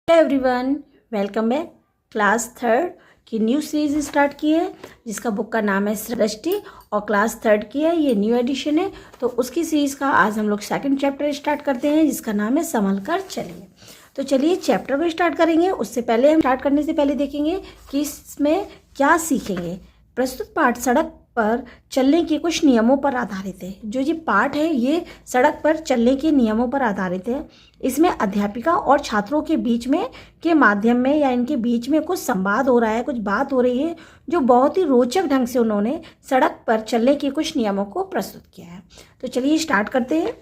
Everyone, welcome back. Class third की new series start की है जिसका बुक का नाम है सृष्टि और क्लास थर्ड की है, ये न्यू एडिशन है। तो उसकी सीरीज का आज हम लोग सेकंड चैप्टर स्टार्ट करते हैं जिसका नाम है संभल कर चलिए। तो चलिए चैप्टर को स्टार्ट करेंगे। उससे पहले हम स्टार्ट करने से पहले देखेंगे कि इसमें क्या सीखेंगे। प्रस्तुत पाठ सड़क पर चलने के कुछ नियमों पर आधारित है। जो ये पाठ है ये सड़क पर चलने के नियमों पर आधारित है। इसमें अध्यापिका और छात्रों के बीच में के माध्यम में या इनके बीच में कुछ संवाद हो रहा है, कुछ बात हो रही है जो बहुत ही रोचक ढंग से उन्होंने सड़क पर चलने के कुछ नियमों को प्रस्तुत किया है। तो चलिए स्टार्ट करते हैं।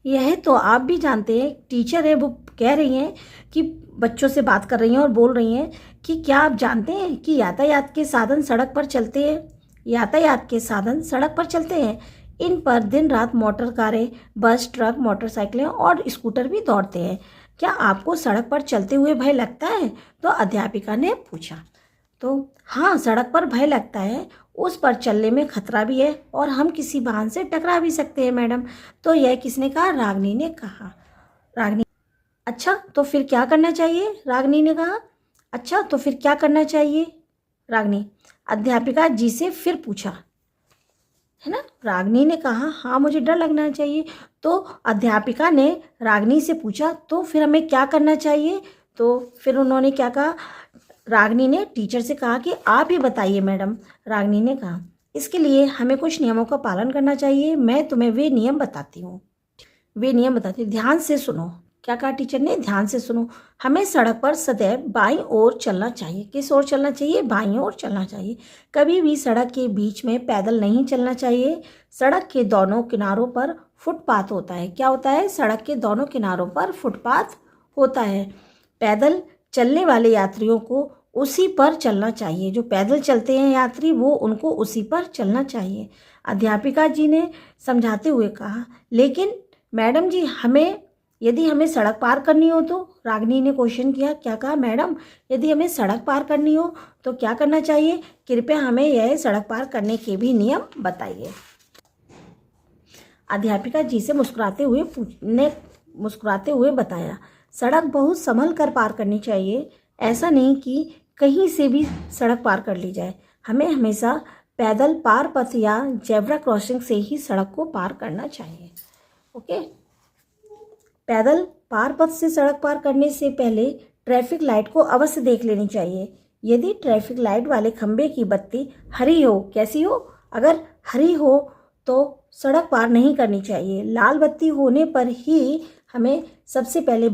यह तो आप भी जानते हैं, टीचर है वो कह रही हैं कि बच्चों से बात कर रही हैं और बोल रही हैं कि क्या आप जानते हैं कि यातायात के साधन सड़क पर चलते हैं। यातायात के साधन सड़क पर चलते हैं। इन पर दिन रात मोटर कारें, बस, ट्रक, मोटरसाइकिलें और स्कूटर भी दौड़ते हैं। क्या आपको सड़क पर चलते हुए भय लगता है? तो अध्यापिका ने पूछा। तो हाँ, सड़क पर भय लगता है। उस पर चलने में खतरा भी है और हम किसी वाहन से टकरा भी सकते हैं मैडम। तो यह किसने कहा? रागिनी ने कहा। रागिनी, अच्छा तो फिर क्या करना चाहिए? रागिनी ने कहा। अच्छा तो फिर क्या करना चाहिए? रागिनी अध्यापिका जी से फिर पूछा, है ना। रागिनी ने कहा हाँ मुझे डर लगना चाहिए। तो अध्यापिका ने रागिनी से पूछा तो फिर हमें क्या करना चाहिए? तो फिर उन्होंने क्या कहा? रागिनी ने टीचर से कहा कि आप ही बताइए मैडम। रागिनी ने कहा इसके लिए हमें कुछ नियमों का पालन करना चाहिए। मैं तुम्हें वे नियम बताती हूँ। ध्यान से सुनो। क्या कहा टीचर ने? ध्यान से सुनो। हमें सड़क पर सदैव बाईं ओर चलना चाहिए। किस ओर चलना चाहिए? बाईं ओर चलना चाहिए। कभी भी सड़क के बीच में पैदल नहीं चलना चाहिए। सड़क के दोनों किनारों पर फुटपाथ होता है। क्या होता है? सड़क के दोनों किनारों पर फुटपाथ होता है। पैदल चलने वाले यात्रियों को उसी पर चलना चाहिए। जो पैदल चलते हैं यात्री वो उनको उसी पर चलना चाहिए। अध्यापिका जी ने समझाते हुए कहा लेकिन मैडम जी यदि हमें सड़क पार करनी हो तो? रागिनी ने क्वेश्चन किया। क्या कहा? मैडम यदि हमें सड़क पार करनी हो तो क्या करना चाहिए? कृपया हमें यह सड़क पार करने के भी नियम बताइए। अध्यापिका जी से मुस्कुराते हुए बताया सड़क बहुत संभल कर पार करनी चाहिए। ऐसा नहीं कि कहीं से भी सड़क पार कर ली जाए। हमें हमेशा पैदल पार पथ या जेब्रा क्रॉसिंग से ही सड़क को पार करना चाहिए। ओके। पैदल पार पथ से सड़क पार करने से पहले ट्रैफिक लाइट को अवश्य देख लेनी चाहिए। यदि ट्रैफिक लाइट वाले खंबे की बत्ती हरी हो, कैसी हो? अगर हरी हो तो सड़क पार नहीं करनी चाहिए। लाल बत्ती होने पर ही हमें सबसे पहले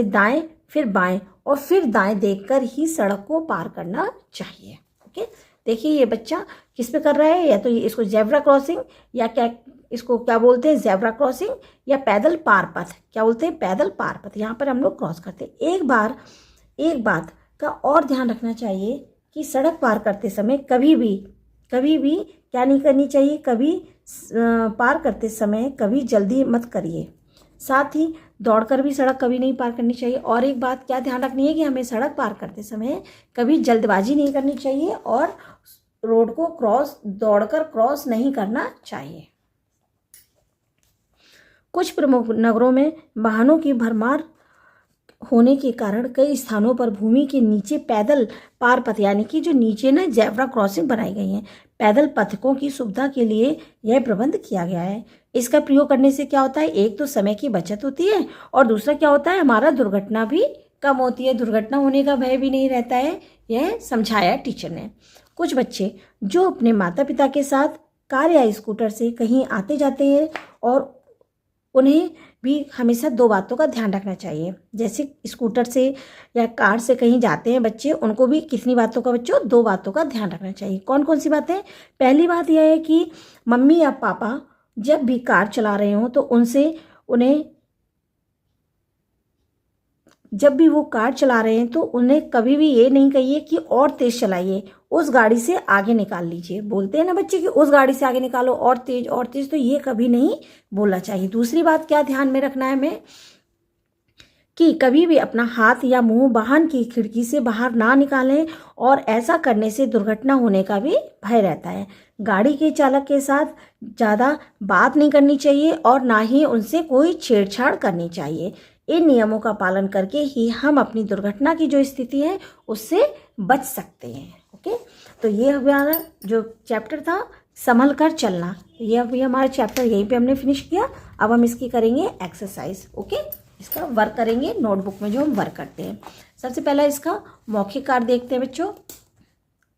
दाएं, फिर बाएं और फिर दाएं देखकर ही सड़क को पार करना चाहिए। ओके। देखिए ये बच्चा किस पे कर रहा है, या तो इसको जेब्रा क्रॉसिंग या इसको क्या बोलते हैं? जेब्रा क्रॉसिंग या पैदल पार पथ। क्या बोलते हैं? पैदल पार पथ। यहाँ पर हम लोग क्रॉस करते हैं। एक बात का और ध्यान रखना चाहिए कि सड़क पार करते समय कभी भी क्या नहीं करनी चाहिए? पार करते समय कभी जल्दी मत करिए। साथ ही दौड़कर भी सड़क कभी नहीं पार करनी चाहिए। और एक बात क्या ध्यान रखनी है कि हमें सड़क पार करते समय कभी जल्दबाजी नहीं करनी चाहिए और रोड को दौड़कर क्रॉस नहीं करना चाहिए। कुछ प्रमुख नगरों में वाहनों की भरमार होने के कारण कई स्थानों पर भूमि के नीचे पैदल पार पथ यानी कि जो नीचे ना जेब्रा क्रॉसिंग बनाई गई हैं। पैदल पथिकों की सुविधा के लिए यह प्रबंध किया गया है। इसका प्रयोग करने से क्या होता है? एक तो समय की बचत होती है और दूसरा क्या होता है? हमारा दुर्घटना भी कम होती है। दुर्घटना होने का भय भी नहीं रहता है। यह समझाया टीचर ने। कुछ बच्चे जो अपने माता पिता के साथ कार या स्कूटर से कहीं आते जाते हैं और उन्हें भी हमेशा दो बातों का ध्यान रखना चाहिए। जैसे स्कूटर से या कार से कहीं जाते हैं बच्चे, उनको भी कितनी बातों का? बच्चों, दो बातों का ध्यान रखना चाहिए। कौन कौन सी बातें? पहली बात यह है कि मम्मी या पापा जब भी कार चला रहे हों तो उन्हें कभी भी ये नहीं कहिए कि और तेज चलाइए, उस गाड़ी से आगे निकाल लीजिए। बोलते हैं ना बच्चे कि उस गाड़ी से आगे निकालो, और तेज, तो ये कभी नहीं बोलना चाहिए। दूसरी बात क्या ध्यान में रखना है हमें कि कभी भी अपना हाथ या मुंह वाहन की खिड़की से बाहर ना निकालें और ऐसा करने से दुर्घटना होने का भी भय रहता है। गाड़ी के चालक के साथ ज़्यादा बात नहीं करनी चाहिए और ना ही उनसे कोई छेड़छाड़ करनी चाहिए। इन नियमों का पालन करके ही हम अपनी दुर्घटना की जो स्थिति है उससे बच सकते हैं। ओके, तो ये हमारा जो चैप्टर था संभल कर चलना, ये अभी हमारा चैप्टर यहीं पे हमने फिनिश किया। अब हम इसकी करेंगे एक्सरसाइज। ओके, इसका वर्क करेंगे नोटबुक में जो हम वर्क करते हैं। सबसे पहला इसका मौखिक कार्य देखते हैं बच्चों।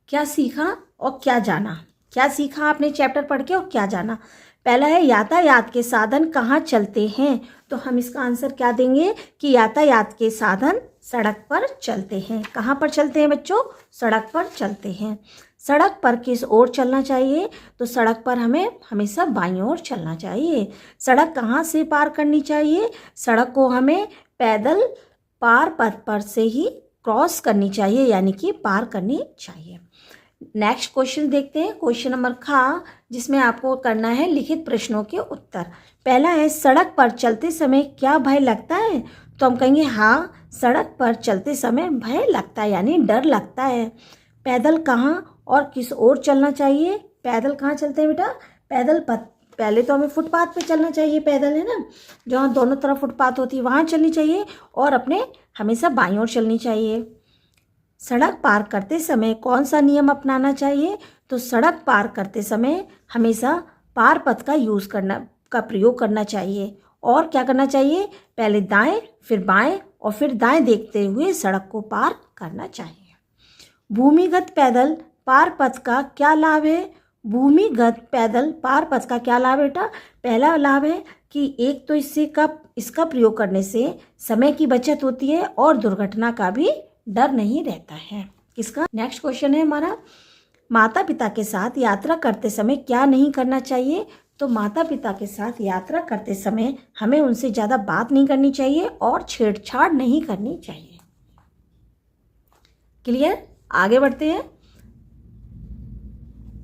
क्या सीखा और क्या जाना। क्या सीखा आपने चैप्टर पढ़ के और क्या जाना। पहला है यातायात के साधन कहाँ चलते हैं, तो हम इसका आंसर क्या देंगे कि यातायात के साधन सड़क पर चलते हैं। कहाँ पर चलते हैं बच्चों, सड़क पर चलते हैं। सड़क पर किस ओर चलना चाहिए, तो सड़क पर हमें हमेशा बाईं ओर चलना चाहिए। सड़क कहाँ से पार करनी चाहिए, सड़क को हमें पैदल पार पथ पर से ही क्रॉस करनी चाहिए, यानी कि पार करनी चाहिए। नेक्स्ट क्वेश्चन देखते हैं, क्वेश्चन नंबर खा, जिसमें आपको करना है लिखित प्रश्नों के उत्तर। पहला है सड़क पर चलते समय क्या भय लगता है, तो हम कहेंगे हाँ, सड़क पर चलते समय भय लगता है, यानी डर लगता है। पैदल कहाँ और किस ओर चलना चाहिए, पैदल कहाँ चलते हैं बेटा, पैदल पथ, पहले तो हमें फुटपाथ पे चलना चाहिए, पैदल है ना, जहाँ दोनों तरफ फुटपाथ होती है वहाँ चलनी चाहिए, और अपने हमेशा बाईं ओर चलनी चाहिए। सड़क पार करते समय कौन सा नियम अपनाना चाहिए, तो सड़क पार करते समय हमेशा पार पथ का प्रयोग करना चाहिए। और क्या करना चाहिए, पहले दाएं फिर बाएं और फिर दाएं देखते हुए सड़क को पार करना चाहिए। भूमिगत पैदल पार पथ का क्या लाभ है, भूमिगत पैदल पार पथ का क्या लाभ है बेटा। पहला लाभ है कि एक तो इसका प्रयोग करने से समय की बचत होती है और दुर्घटना का भी डर नहीं रहता है। किसका नेक्स्ट क्वेश्चन है हमारा, माता पिता के साथ यात्रा करते समय क्या नहीं करना चाहिए, तो माता पिता के साथ यात्रा करते समय हमें उनसे ज़्यादा बात नहीं करनी चाहिए और छेड़छाड़ नहीं करनी चाहिए। क्लियर, आगे बढ़ते हैं।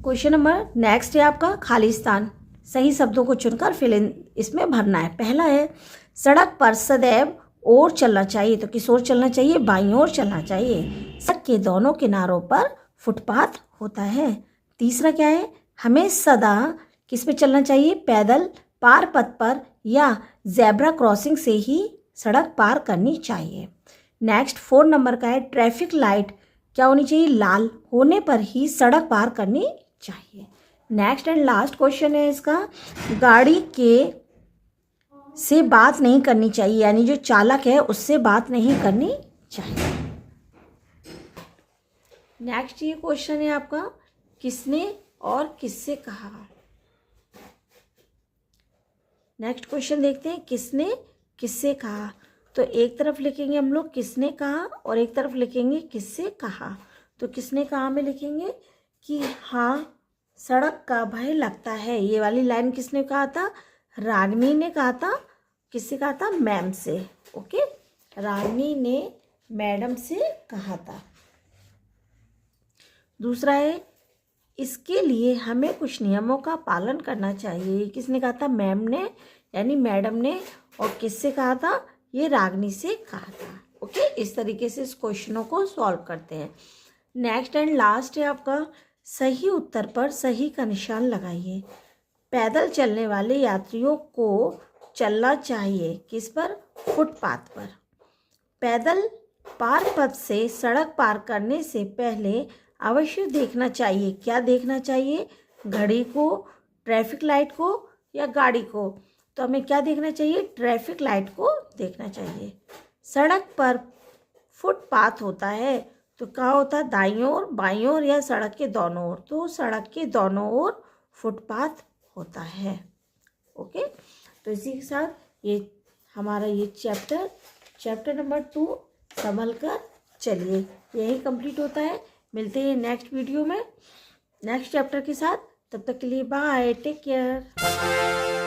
क्वेश्चन नंबर नेक्स्ट है आपका खाली स्थान, सही शब्दों को चुनकर फिल इन इसमें भरना है। पहला है सड़क पर सदैव ओर चलना चाहिए, तो किस ओर चलना चाहिए, बाईं ओर चलना चाहिए। सड़क के दोनों किनारों पर फुटपाथ होता है। तीसरा क्या है, हमें सदा किस पे चलना चाहिए, पैदल पार पथ पर या जेब्रा क्रॉसिंग से ही सड़क पार करनी चाहिए। नेक्स्ट 4 नंबर का है ट्रैफिक लाइट क्या होनी चाहिए, लाल होने पर ही सड़क पार करनी चाहिए। नेक्स्ट एंड लास्ट क्वेश्चन है इसका, गाड़ी के से बात नहीं करनी चाहिए, यानी जो चालक है उससे बात नहीं करनी चाहिए। नेक्स्ट ये क्वेश्चन है आपका, किसने और किससे कहा। नेक्स्ट क्वेश्चन देखते हैं, किसने किससे कहा, तो एक तरफ लिखेंगे हम लोग किसने कहा और एक तरफ लिखेंगे किससे कहा। तो किसने कहा में लिखेंगे कि हाँ सड़क का भय लगता है, ये वाली लाइन किसने कहा था, रागिनी ने कहा था। किससे कहा था, मैम से। ओके, रागिनी ने मैडम से कहा था। दूसरा है इसके लिए हमें कुछ नियमों का पालन करना चाहिए, किसने कहा था, मैम ने यानी मैडम ने। और किससे कहा था, ये रागिनी से कहा था। ओके, इस तरीके से इस क्वेश्चनों को सॉल्व करते हैं। नेक्स्ट एंड लास्ट है आपका, सही उत्तर पर सही का निशान लगाइए। पैदल चलने वाले यात्रियों को चलना चाहिए किस पर, फुटपाथ पर। पैदल पार पथ से सड़क पार करने से पहले अवश्य देखना चाहिए, क्या देखना चाहिए, घड़ी को, ट्रैफिक लाइट को या गाड़ी को। तो हमें क्या देखना चाहिए, ट्रैफिक लाइट को देखना चाहिए। सड़क पर फुटपाथ होता है तो कहाँ होता है, दाईं ओर, बाईं ओर या सड़क के दोनों ओर, तो सड़क के दोनों ओर फुटपाथ होता है। ओके, तो इसी के साथ ये हमारा ये चैप्टर नंबर 2 संभल कर चलिए यही कंप्लीट होता है। मिलते हैं नेक्स्ट वीडियो में नेक्स्ट चैप्टर के साथ, तब तक के लिए बाय, टेक केयर।